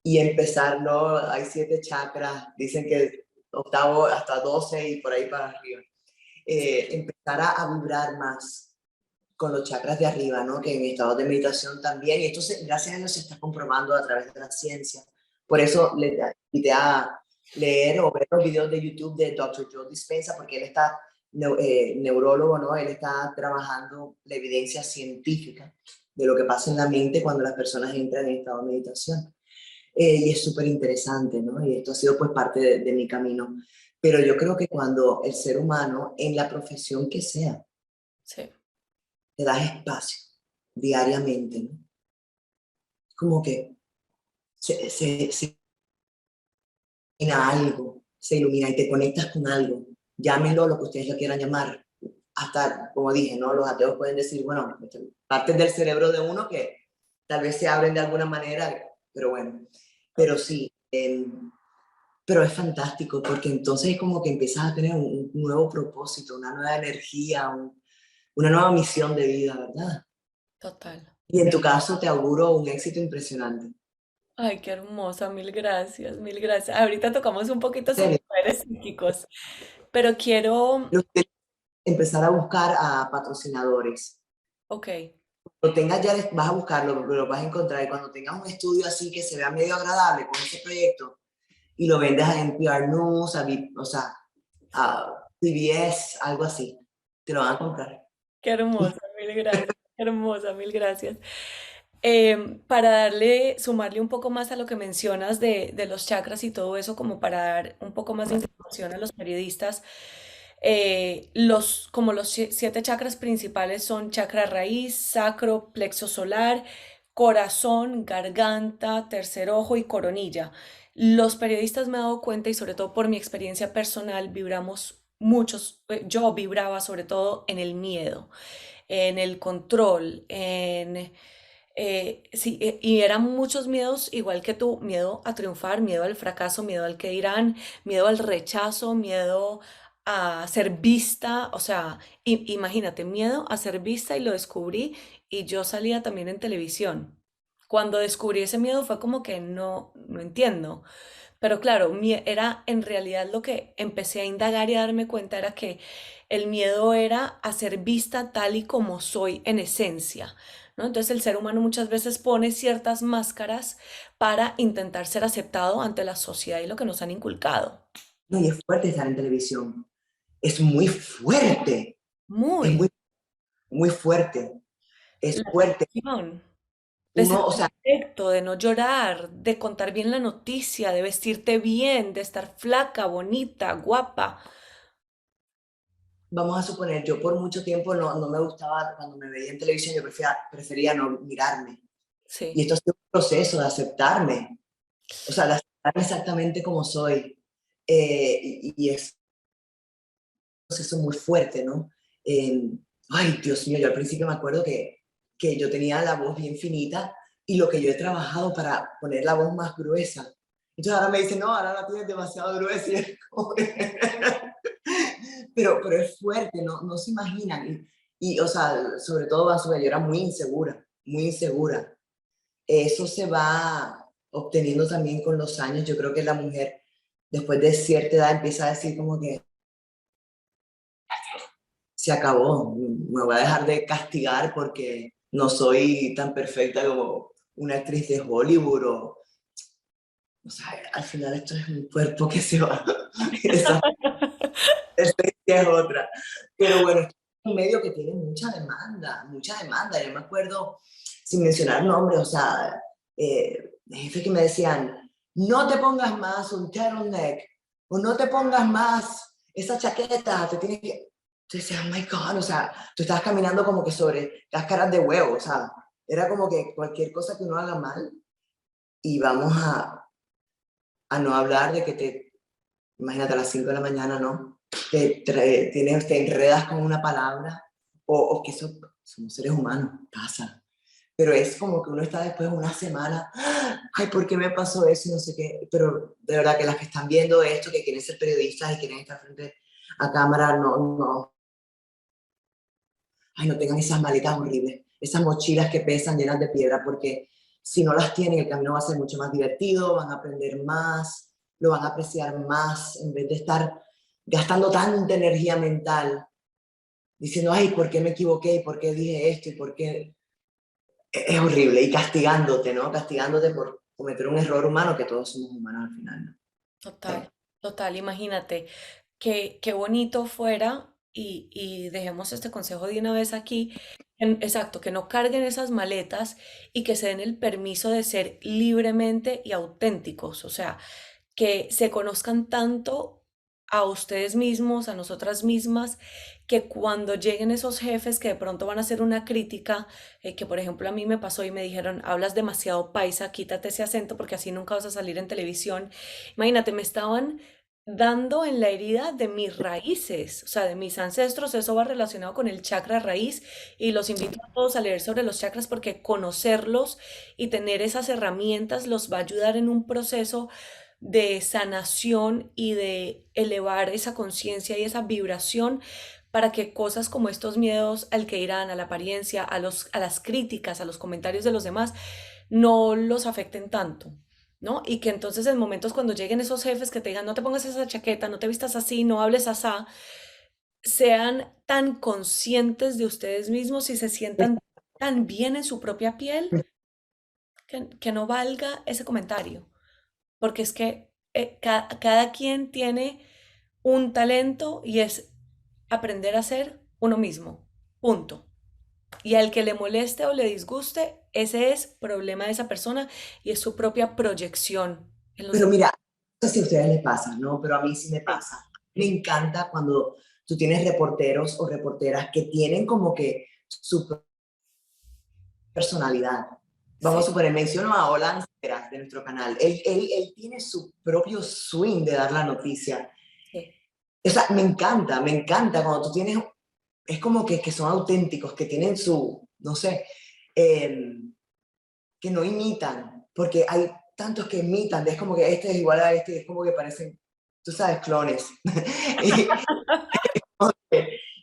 y empezar, ¿no? Hay 7 chakras, dicen que octavo hasta 12 y por ahí para arriba. Empezar a vibrar más con los chakras de arriba, ¿no? Que en estados de meditación también, y esto gracias a Dios se está comprobando a través de la ciencia. Por eso le invité a leer o ver los videos de YouTube de Dr. Joe Dispenza, porque él está neurólogo, ¿no? Él está trabajando la evidencia científica de lo que pasa en la mente cuando las personas entran en estado de meditación. Y es súper interesante, ¿no? Y esto ha sido pues parte de mi camino. Pero yo creo que cuando el ser humano, en la profesión que sea, Sí, te das espacio diariamente, ¿no? Como que se ilumina algo, se ilumina y te conectas con algo. Llámenlo lo que ustedes lo quieran llamar. Hasta, como dije, ¿no? Los ateos pueden decir, bueno, partes del cerebro de uno que tal vez se abren de alguna manera, pero bueno. Pero sí, pero es fantástico porque entonces es como que empiezas a tener un nuevo propósito, una nueva energía, una nueva misión de vida, ¿verdad? total. Y en tu caso te auguro un éxito impresionante. Ay, qué hermosa, mil gracias, mil gracias. Ahorita tocamos un poquito En sobre serio, poderes psíquicos, pero quiero, empezar a buscar a patrocinadores. ok, Cuando tengas ya, vas a buscarlo, lo vas a encontrar. Y cuando tengas un estudio así que se vea medio agradable con ese proyecto y lo vendas a NPR News, o sea, a PBS, algo así, te lo van a comprar. qué hermosa, mil gracias, qué hermosa, mil gracias. Para darle, sumarle un poco más a lo que mencionas de los chakras y todo eso, como para dar un poco más de información a los periodistas, como los 7 chakras principales son chakra raíz, sacro, plexo solar, corazón, garganta, tercer ojo y coronilla. Los periodistas me he dado cuenta y sobre todo por mi experiencia personal, vibramos muchos, yo vibraba sobre todo en el miedo, en el control, sí, y eran muchos miedos, igual que tú, miedo a triunfar, miedo al fracaso, miedo al que dirán, miedo al rechazo, miedo a ser vista, o sea, imagínate, miedo a ser vista y lo descubrí y yo salía también en televisión. Cuando descubrí ese miedo fue como que no entiendo. Pero claro, era en realidad lo que empecé a indagar y a darme cuenta era que el miedo era a ser vista tal y como soy en esencia, ¿no? Entonces el ser humano muchas veces pone ciertas máscaras para intentar ser aceptado ante la sociedad y lo que nos han inculcado. No, y es fuerte estar en televisión. Es muy fuerte. Es Muy. muy, muy fuerte. Es La fuerte. presión de ser Uno, o sea, perfecto, de no llorar, de contar bien la noticia, de vestirte bien, de estar flaca, bonita, guapa. vamos a suponer, yo por mucho tiempo no me gustaba, cuando me veía en televisión, yo prefería no mirarme. Y Sí, esto ha sido un proceso de aceptarme, o sea, de aceptarme exactamente como soy. Y es un proceso muy fuerte, ¿no? Eh, Ay, Dios mío, yo al principio me acuerdo que yo tenía la voz bien finita y lo que yo he trabajado para poner la voz más gruesa. Entonces ahora me dicen, no, ahora la tienes demasiado gruesa. Y es como que- pero es fuerte, no se imaginan. O sea, sobre todo Basura, yo era muy insegura, muy insegura. Eso se va obteniendo también con los años. Yo creo que la mujer, después de cierta edad, empieza a decir como que se acabó, me voy a dejar de castigar porque no soy tan perfecta como una actriz de Hollywood o sea, al final esto es un cuerpo que se va. Esa esencia es otra. Pero bueno, es un medio que tiene mucha demanda, mucha demanda. Yo me acuerdo, sin mencionar nombres, o sea, jefes que me decían, no te pongas más un turtleneck, o no te pongas más esa chaqueta, te tienes que... Yo decía, oh my God, o sea, tú estabas caminando como que sobre cáscaras de huevo, o sea, era como que cualquier cosa que uno haga mal, y vamos a no hablar de que imagínate a las 5 de la mañana, ¿no? Te enredas con una palabra, o que somos seres humanos, pasa. Pero es como que uno está después de una semana, ay, ¿por qué me pasó eso? Y no sé qué. Pero de verdad que las que están viendo esto, que quieren ser periodistas y quieren estar frente a cámara, ay, no tengan esas maletas horribles, esas mochilas que pesan llenas de piedra, porque si no las tienen, el camino va a ser mucho más divertido, van a aprender más, lo van a apreciar más, en vez de estar gastando tanta energía mental, diciendo, ay, ¿por qué me equivoqué? ¿Y por qué dije esto? ¿Y por qué? Es horrible, y castigándote, ¿no? Castigándote por cometer un error humano, que todos somos humanos al final, ¿no? Total, total, imagínate qué bonito fuera. y dejemos este consejo de una vez aquí, exacto, que no carguen esas maletas y que se den el permiso de ser libremente y auténticos, o sea, que se conozcan tanto a ustedes mismos, a nosotras mismas, que cuando lleguen esos jefes que de pronto van a hacer una crítica, que por ejemplo a mí me pasó y me dijeron, hablas demasiado paisa, quítate ese acento porque así nunca vas a salir en televisión. Imagínate, me estaban dando en la herida de mis raíces, o sea, de mis ancestros, eso va relacionado con el chakra raíz y los invito a todos a leer sobre los chakras porque conocerlos y tener esas herramientas los va a ayudar en un proceso de sanación y de elevar esa conciencia y esa vibración para que cosas como estos miedos al que irán, a la apariencia, a las críticas, a los comentarios de los demás, no los afecten tanto, ¿no? Y que entonces en momentos cuando lleguen esos jefes que te digan, no te pongas esa chaqueta, no te vistas así, no hables asá, sean tan conscientes de ustedes mismos y se sientan tan bien en su propia piel que no valga ese comentario. Porque es que cada quien tiene un talento y es aprender a ser uno mismo. Punto. Y al que le moleste o le disguste, ese es problema de esa persona y es su propia proyección en los Pero demás. mira, no sé si a ustedes les pasa, ¿no? Pero a mí sí me Sí, pasa. Me encanta cuando tú tienes reporteros o reporteras que tienen como que su personalidad. Vamos sí, a suponer, menciono a Olan Seras de nuestro canal. Él tiene su propio swing de dar la noticia. sí. O sea, me encanta cuando tú tienes, es como que son auténticos, que tienen su, no sé, eh, que no imitan, porque hay tantos que imitan, es como que este es igual a este, es como que parecen, tú sabes, clones. y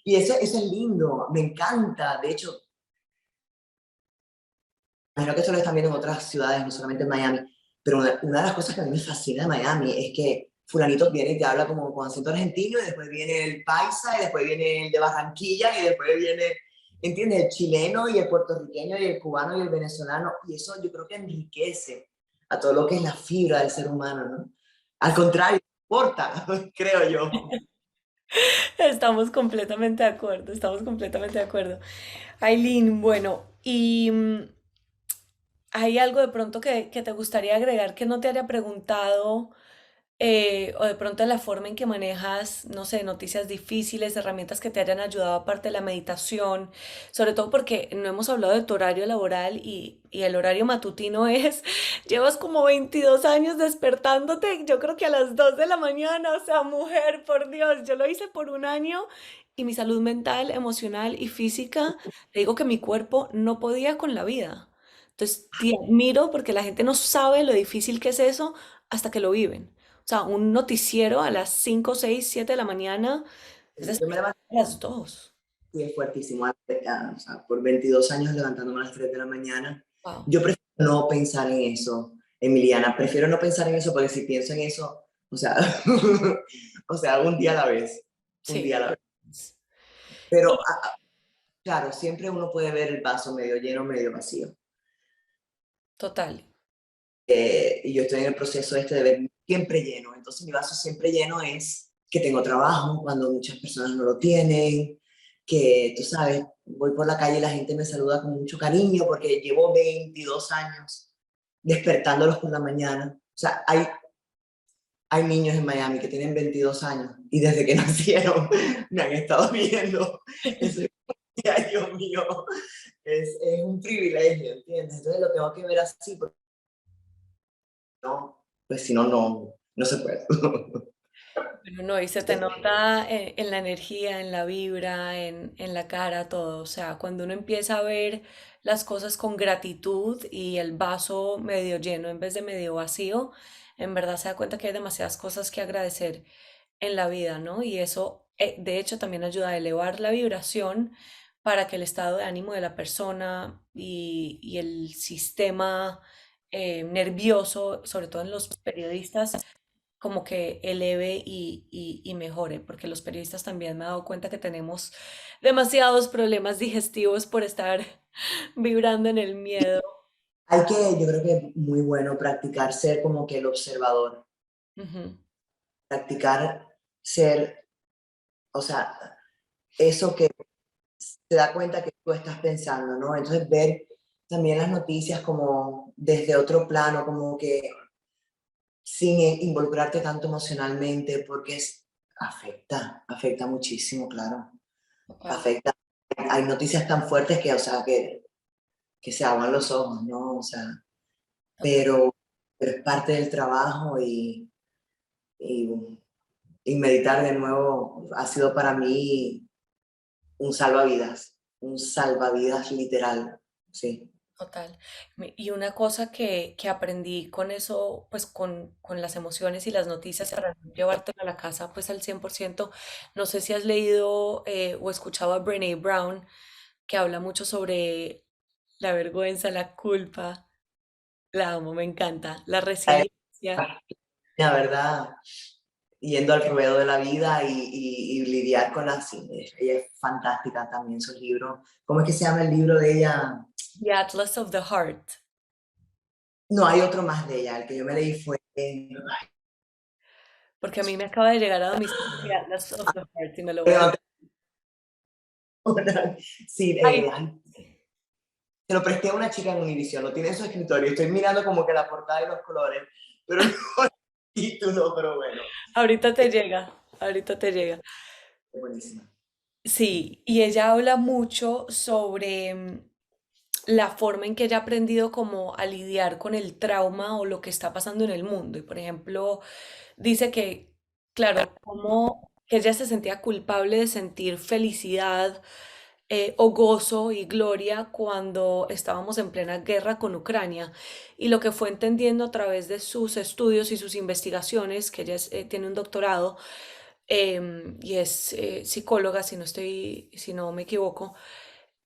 y eso es lindo, me encanta. De hecho, imagino que esto lo están viendo en otras ciudades, no solamente en Miami, pero una de las cosas que a mí me fascina de Miami es que fulanito viene y te habla como con acento argentino, y después viene el paisa, y después viene el de Barranquilla, y después viene, ¿entiendes? El chileno, y el puertorriqueño, y el cubano, y el venezolano, y eso yo creo que enriquece a todo lo que es la fibra del ser humano, ¿no? Al contrario, importa, creo yo. Estamos completamente de acuerdo, estamos completamente de acuerdo. Aileen, bueno, y ¿hay algo de pronto que te gustaría agregar que no te haya preguntado? O de pronto la forma en que manejas, no sé, noticias difíciles, herramientas que te hayan ayudado aparte de la meditación, sobre todo porque no hemos hablado de tu horario laboral y el horario matutino es, llevas como 22 años despertándote, yo creo que a las 2 de la mañana, o sea, mujer, por Dios, yo lo hice por un año y mi salud mental, emocional y física, te digo que mi cuerpo no podía con la vida. Entonces, te admiro porque la gente no sabe lo difícil que es eso hasta que lo viven. O sea, un noticiero a las 5, 6, 7 de la mañana es Yo me despertar levanto a las 2. y es fuertísimo, o sea, por 22 años levantándome a las 3 de la mañana. Wow. Yo prefiero no pensar en eso, Emiliana, prefiero no pensar en eso porque si pienso en eso, o sea, o sea, un día a la vez, un Sí. día a la vez. Pero claro, siempre uno puede ver el vaso medio lleno, medio vacío. Total. Y yo estoy en el proceso este de ver siempre lleno. Entonces mi vaso siempre lleno es que tengo trabajo cuando muchas personas no lo tienen, que tú sabes, voy por la calle y la gente me saluda con mucho cariño porque llevo 22 años despertándolos por la mañana. O sea, hay niños en Miami que tienen 22 años y desde que nacieron me han estado viendo. Eso es, ay, Dios mío, es un privilegio, ¿entiendes? Entonces lo tengo que ver así porque no, pues si no, no se puede. Pero no, y se te nota en la energía, en la vibra, en la cara, todo. O sea, cuando uno empieza a ver las cosas con gratitud y el vaso medio lleno en vez de medio vacío, en verdad se da cuenta que hay demasiadas cosas que agradecer en la vida, ¿no? Y eso, de hecho, también ayuda a elevar la vibración para que el estado de ánimo de la persona y el sistema nervioso, sobre todo en los periodistas, como que eleve y mejore, porque los periodistas también me he dado cuenta que tenemos demasiados problemas digestivos por estar vibrando en el miedo. Hay que, yo creo que es muy bueno practicar ser como que el observador, Ujú. practicar ser, o sea, eso que te da cuenta que tú estás pensando, ¿no? Entonces ver también las noticias como desde otro plano, como que sin involucrarte tanto emocionalmente, porque afecta muchísimo, claro, Total, afecta. Hay noticias tan fuertes que, o sea, que se aguan los ojos, ¿no? O sea, total. pero, pero es parte del trabajo y, y meditar de nuevo ha sido para mí un salvavidas literal, sí. Total. Y una cosa que aprendí con eso, pues con las emociones y las noticias para no llevártelo a la casa, pues al 100%, no sé si has leído o escuchado a Brené Brown, que habla mucho sobre la vergüenza, la culpa, la amo, me encanta, la resiliencia. La verdad, yendo al ruedo de la vida y lidiar con las... Ella es fantástica también, sus libros. ¿Cómo es que se llama el libro de ella? The Atlas of the Heart, No, hay otro más de ella. El que yo me leí fue... porque a mí me acaba de llegar a domicilio The Atlas of the Heart y me lo voy a... Sí, Ay, ay, se lo presté a una chica en Univision, lo tiene en su escritorio. Estoy mirando como que la portada y los colores, pero no el título, pero bueno. ahorita te llega, ahorita te llega. Es buenísima. Sí, y ella habla mucho sobre la forma en que ella ha aprendido como a lidiar con el trauma o lo que está pasando en el mundo. Y por ejemplo, dice que, claro, como que ella se sentía culpable de sentir felicidad o gozo y gloria cuando estábamos en plena guerra con Ucrania. Y lo que fue entendiendo a través de sus estudios y sus investigaciones, que ella tiene un doctorado y es psicóloga, si no me equivoco,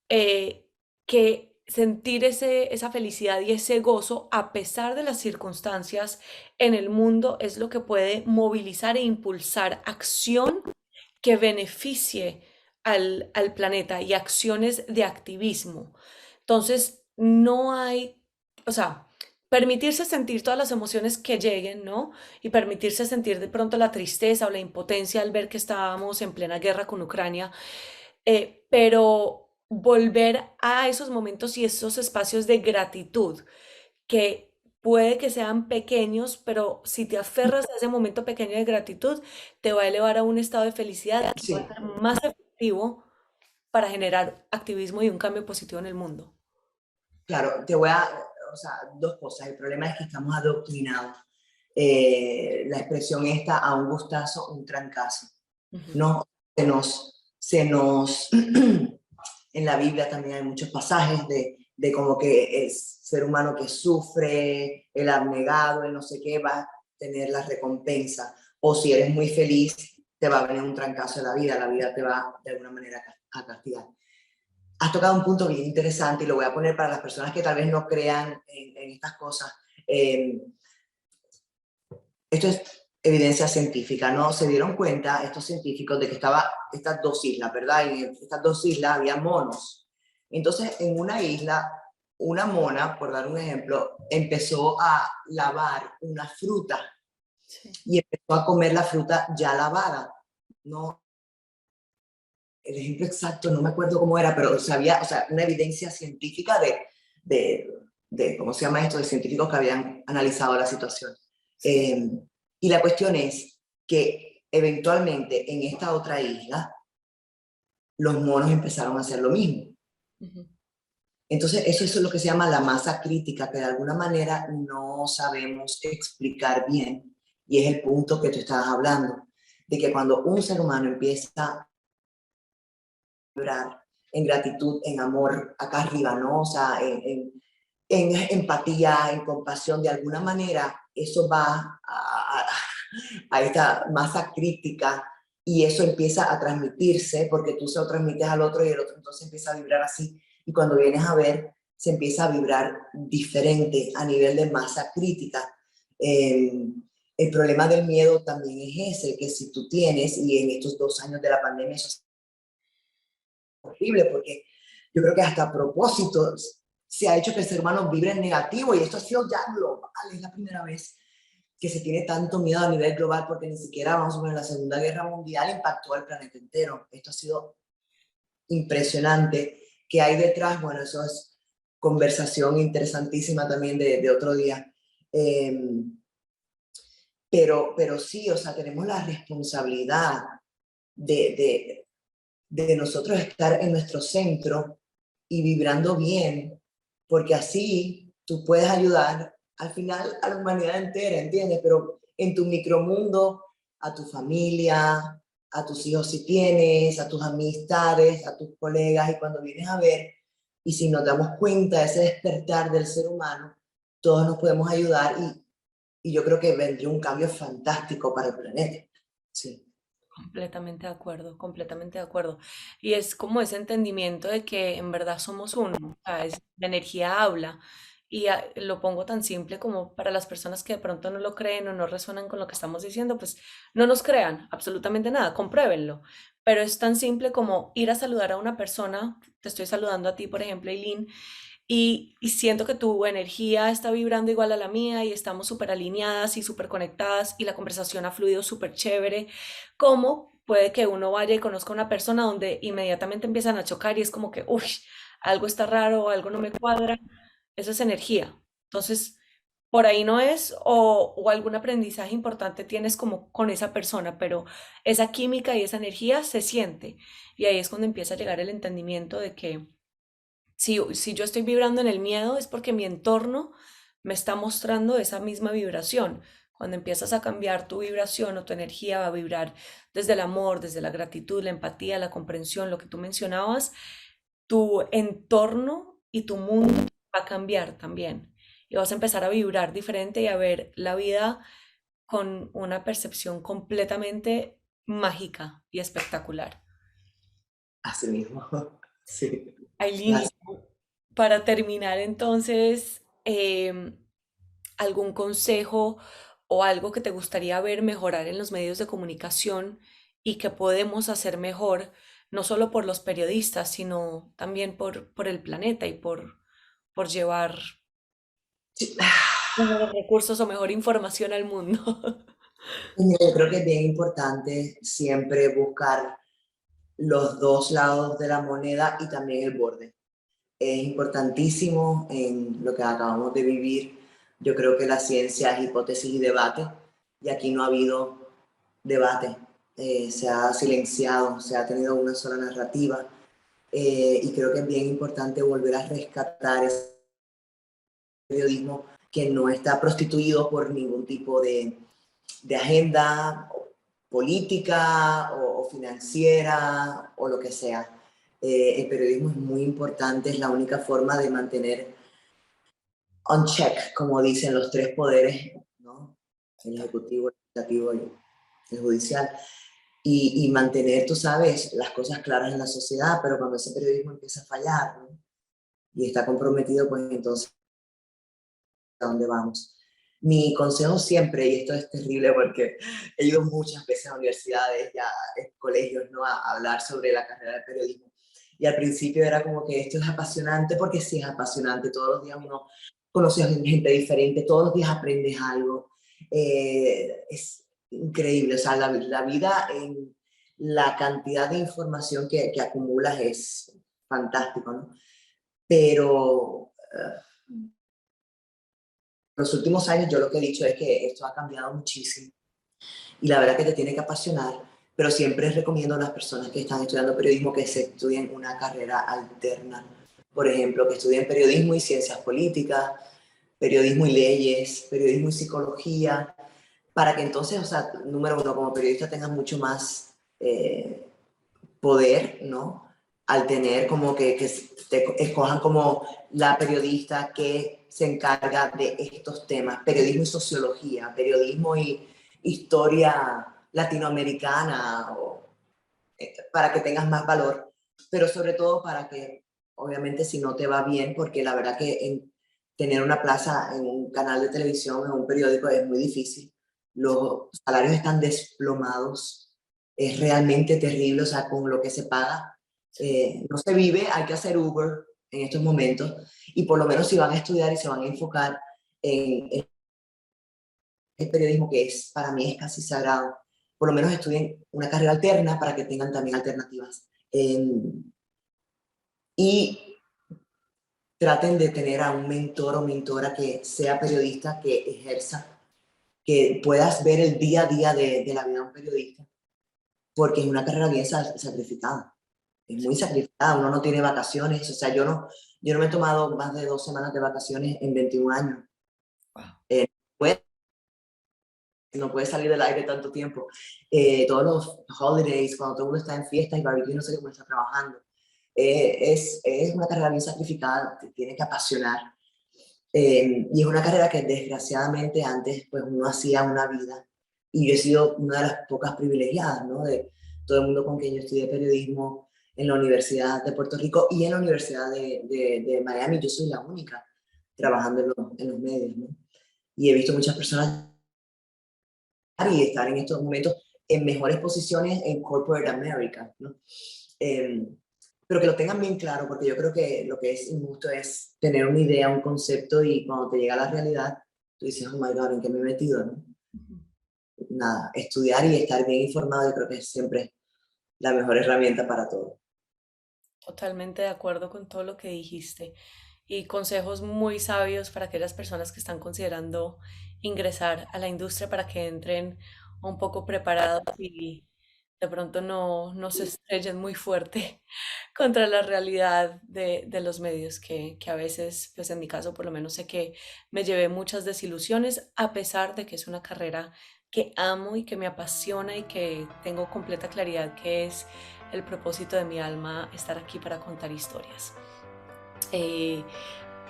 eh, que sentir esa felicidad y ese gozo a pesar de las circunstancias en el mundo es lo que puede movilizar e impulsar acción que beneficie al planeta y acciones de activismo. Entonces, no hay, o sea, permitirse sentir todas las emociones que lleguen, ¿no? Y permitirse sentir de pronto la tristeza o la impotencia al ver que estábamos en plena guerra con Ucrania, pero volver a esos momentos y esos espacios de gratitud que puede que sean pequeños, pero si te aferras a ese momento pequeño de gratitud, te va a elevar a un estado de felicidad y va a Sí, ser más efectivo para generar activismo y un cambio positivo en el mundo. claro, o sea, dos cosas. El problema es que estamos adoctrinados. La expresión esta, a un gustazo, un trancazo. Ujú. No, se nos en la Biblia también hay muchos pasajes de como que el ser humano que sufre, el abnegado, el no sé qué, va a tener la recompensa. O si eres muy feliz, te va a venir un trancazo de la vida te va de alguna manera a castigar. Has tocado un punto bien interesante y lo voy a poner para las personas que tal vez no crean en estas cosas. Eh, Esto es evidencia científica, ¿no? Se dieron cuenta estos científicos de que estaba estas dos islas, ¿verdad? Y en estas dos islas había monos. Entonces, en una isla, una mona, por dar un ejemplo, empezó a lavar una fruta Sí. y empezó a comer la fruta ya lavada. No, el ejemplo exacto no me acuerdo cómo era, pero sabía, o sea, una evidencia científica de, ¿cómo se llama esto? De científicos que habían analizado la situación. Sí. Eh, y la cuestión es que eventualmente en esta otra isla, los monos empezaron a hacer lo mismo. Ujú. Entonces, eso es lo que se llama la masa crítica, que de alguna manera no sabemos explicar bien, y es el punto que tú estabas hablando, de que cuando un ser humano empieza vibrar en gratitud, en amor acá arriba, ¿no? O sea, en empatía, en compasión, de alguna manera, eso va a esta masa crítica y eso empieza a transmitirse porque tú se lo transmites al otro y el otro entonces empieza a vibrar así. Y cuando vienes a ver, se empieza a vibrar diferente a nivel de masa crítica. Eh, el problema del miedo también es ese, que si tú tienes, y en estos 2 años de la pandemia eso horrible porque yo creo que hasta a propósito se ha hecho que el ser humano vibre en negativo y esto ha sido ya global, es la primera vez que se tiene tanto miedo a nivel global porque ni siquiera, vamos a ver, la Segunda Guerra Mundial impactó al planeta entero. Esto ha sido impresionante que hay detrás. Bueno, eso es conversación interesantísima también de otro día. Eh, pero sí, o sea, tenemos la responsabilidad de, de nosotros estar en nuestro centro y vibrando bien, porque así tú puedes ayudar al final a la humanidad entera, ¿entiendes? Pero en tu micromundo, a tu familia, a tus hijos si tienes, a tus amistades, a tus colegas, y cuando vienes a ver, y si nos damos cuenta de ese despertar del ser humano, todos nos podemos ayudar y yo creo que vendría un cambio fantástico para el planeta. Sí. Completamente de acuerdo, completamente de acuerdo. Y es como ese entendimiento de que en verdad somos uno, o sea, la energía habla. Y lo pongo tan simple como para las personas que de pronto no lo creen o no resuenan con lo que estamos diciendo, pues no nos crean absolutamente nada, compruébenlo. Pero es tan simple como ir a saludar a una persona, te estoy saludando a ti, por ejemplo, Eileen, y siento que tu energía está vibrando igual a la mía y estamos súper alineadas y súper conectadas y la conversación ha fluido súper chévere. ¿Cómo puede que uno vaya y conozca a una persona donde inmediatamente empiezan a chocar y es como que, uy, algo está raro, algo no me cuadra? Eso es energía. Entonces, por ahí no es, o algún aprendizaje importante tienes como con esa persona, pero esa química y esa energía se siente. Y ahí es cuando empieza a llegar el entendimiento de que si yo estoy vibrando en el miedo es porque mi entorno me está mostrando esa misma vibración. Cuando empiezas a cambiar tu vibración o tu energía va a vibrar desde el amor, desde la gratitud, la empatía, la comprensión, lo que tú mencionabas, tu entorno y tu mundo va a cambiar también. Y vas a empezar a vibrar diferente y a ver la vida con una percepción completamente mágica y espectacular. Así mismo. Sí. Aileen, para terminar entonces, ¿algún consejo o algo que te gustaría ver mejorar en los medios de comunicación y que podemos hacer mejor, no solo por los periodistas, sino también por el planeta y por llevar Sí. mejores recursos o mejor información al mundo? Yo creo que es bien importante siempre buscar los dos lados de la moneda y también el borde. Es importantísimo en lo que acabamos de vivir. Yo creo que la ciencia es hipótesis y debate, y aquí no ha habido debate. Se ha silenciado, se ha tenido una sola narrativa, y creo que es bien importante volver a rescatar ese periodismo que no está prostituido por ningún tipo de agenda política o financiera o lo que sea. El periodismo es muy importante, es la única forma de mantener on check, como dicen los tres poderes, ¿no? El Total. ejecutivo, el legislativo y el judicial, y mantener, tú sabes, las cosas claras en la sociedad, pero cuando ese periodismo empieza a fallar, ¿no? Y está comprometido, pues entonces, ¿a dónde vamos? Mi consejo siempre, y esto es terrible porque he ido muchas veces a universidades, ya en colegios, ¿no? A hablar sobre la carrera de periodismo. Y al principio era como que esto es apasionante, porque sí es apasionante. Todos los días uno conoce a gente diferente, todos los días aprendes algo. Es increíble, o sea, la vida en la cantidad de información que acumulas es fantástico, ¿no? Pero los últimos años yo lo que he dicho es que esto ha cambiado muchísimo y la verdad que te tiene que apasionar, pero siempre recomiendo a las personas que están estudiando periodismo que se estudien una carrera alterna. Por ejemplo, que estudien periodismo y ciencias políticas, periodismo y leyes, periodismo y psicología, para que entonces, o sea, número uno, como periodista tengas mucho más poder, ¿no? Al tener como que te escojan como la periodista que se encarga de estos temas, periodismo y sociología, periodismo y historia latinoamericana, para que tengas más valor, pero sobre todo para que, obviamente, si no te va bien, porque la verdad que tener una plaza en un canal de televisión, en un periódico, es muy difícil. Los salarios están desplomados, es realmente terrible, o sea, con lo que se paga, no se vive, hay que hacer Uber en estos momentos, y por lo menos si van a estudiar y se van a enfocar en el periodismo, que es, para mí es casi sagrado, por lo menos estudien una carrera alterna para que tengan también alternativas. y traten de tener a un mentor o mentora que sea periodista, que ejerza, que puedas ver el día a día de la vida de un periodista, porque es una carrera bien sacrificada. Es muy sacrificada, uno no tiene vacaciones, o sea, yo no me he tomado más de 2 semanas de vacaciones en 21 años. Wow. Puede no puedes salir del aire tanto tiempo. Todos los holidays, cuando todo el mundo está en fiestas y barbecue, no sé cómo está trabajando. Es una carrera bien sacrificada, te tiene que apasionar. Y es una carrera que desgraciadamente antes pues uno hacía una vida. Y yo he sido una de las pocas privilegiadas, ¿no? De todo el mundo con quien yo estudié periodismo en la Universidad de Puerto Rico y en la Universidad de Miami. Yo soy la única trabajando en los medios, ¿no? Y he visto muchas personas y estar en estos momentos en mejores posiciones en Corporate America, ¿no? Pero que lo tengan bien claro, porque yo creo que lo que es injusto es tener una idea, un concepto, y cuando te llega la realidad, tú dices, oh my God, ¿en qué me he metido? ¿No? Nada, estudiar y estar bien informado, yo creo que es siempre la mejor herramienta para todo. Totalmente de acuerdo con todo lo que dijiste y consejos muy sabios para aquellas personas que están considerando ingresar a la industria para que entren un poco preparados y de pronto no se estrellen muy fuerte contra la realidad de los medios, que a veces, pues en mi caso por lo menos sé que me llevé muchas desilusiones, a pesar de que es una carrera que amo y que me apasiona y que tengo completa claridad que es el propósito de mi alma estar aquí para contar historias. Eh,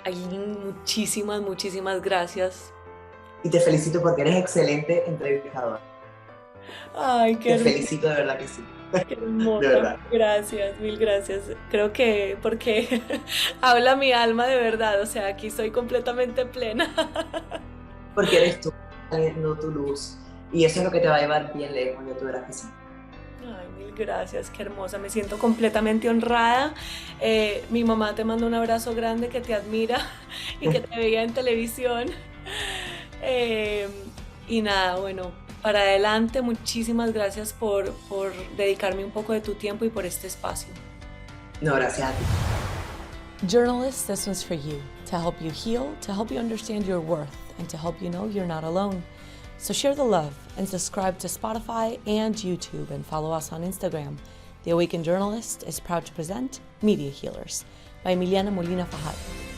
Aileen, muchísimas gracias. Y te felicito porque eres excelente entrevistador. Ay, Te felicito de verdad que sí. qué De hermosa. verdad. Gracias, mil gracias. Creo que porque habla mi alma de verdad, o sea, aquí estoy completamente plena. Porque eres tú, no tu luz. Y eso es lo que te va a llevar bien lejos, yo tú verás que sí. Ay, mil gracias, qué hermosa. Me siento completamente honrada. Mi mamá te manda un abrazo grande, que te admira y que te veía en televisión. Eh, y nada, bueno, para adelante, muchísimas gracias por dedicarme un poco de tu tiempo y por este espacio. No, gracias a ti. Journalists, this one's for you, to help you heal, to help you understand your worth, and to help you know you're not alone. So share the love and subscribe to Spotify and YouTube and follow us on Instagram. The Awakened Journalist is proud to present Media Healers by Emiliana Molina Fajardo.